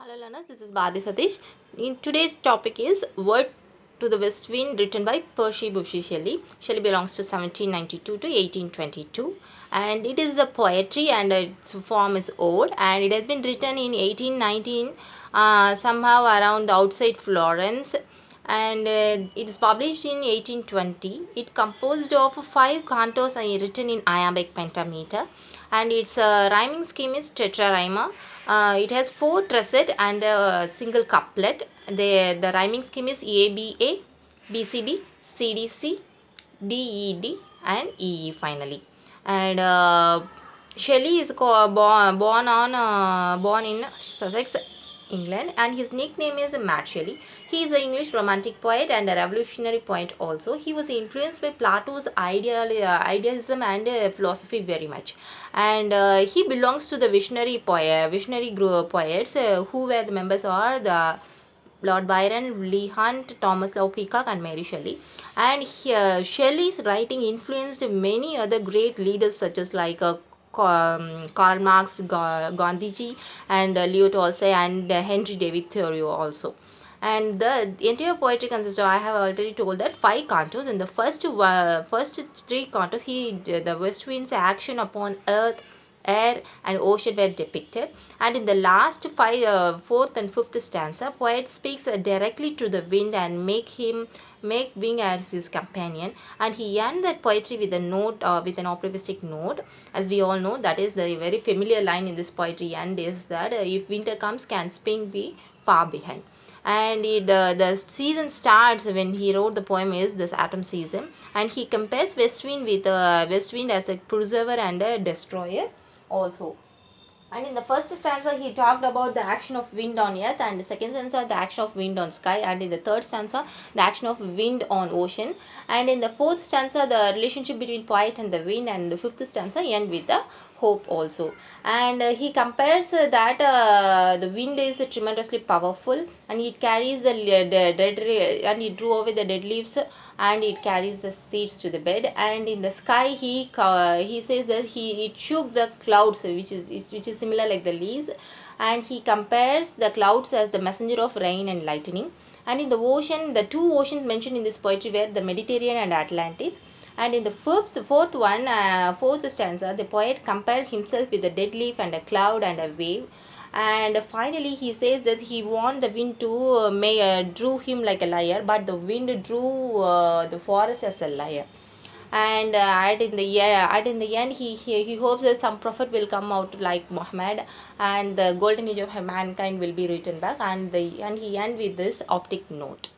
Hello learners, this is Bhadi Satish. In today's topic is Word to the West Wind, written by P.B.Shelley. Shelley belongs to 1792 to 1822, and it is a poetry and its form is old, and it has been written in 1819, somehow around outside Florence, and it is published in 1820. It composed of 5 cantos written in iambic pentameter, and its rhyming scheme is tetrarhyma. It has 4 tercet and a single couplet. The rhyming scheme is ABA, BCB, CDC, DED, and EE finally. And Shelley is born in Sussex, England, and his nickname is Matt Shelley. He is an English romantic poet and a revolutionary poet also. He was influenced by Plato's idealism and philosophy very much, and he belongs to the visionary group poets who were the members are the Lord Byron, Leigh Hunt, Thomas Love Peacock, and Mary Shelley. And Shelley's writing influenced many other great leaders such as Karl Marx, Gandhiji, and Leo Tolstoy, and Henry David Thoreau also. And the entire poetry consists of, I have already told that, 5 cantos. In the first 3 cantos, the West Wind's action upon earth, air, and ocean were depicted, and in the last 4th and 5th stanza, poet speaks directly to the wind and make wind as his companion, and he ends that poetry with a note, with an optimistic note. As we all know, that is the very familiar line in this poetry, and is that if winter comes, can spring be far behind. And the season starts when he wrote the poem is this autumn season, and he compares west wind with west wind as a preserver and a destroyer also. And in the first stanza, he talked about the action of wind on earth, and the second stanza, the action of wind on sky, and in the third stanza, the action of wind on ocean, and in the fourth stanza, the relationship between poet and the wind, and the fifth stanza end with the hope also. And he compares that the wind is tremendously powerful, and it carries the dead, and it drew away the dead leaves, and it carries the seeds to the bed. And in the sky, he says that it shook the clouds, which is similar like the leaves, and he compares the clouds as the messenger of rain and lightning. And in the ocean, the 2 oceans mentioned in this poetry were the Mediterranean and Atlantis. And in the fourth stanza, the poet compared himself with a dead leaf and a cloud and a wave. And finally, he says that he want the wind to drew him like a liar, but the wind drew the forest as a liar. And in the end, he hopes that some prophet will come out like Muhammad, and the golden age of mankind will be written back. And he end with this optic note.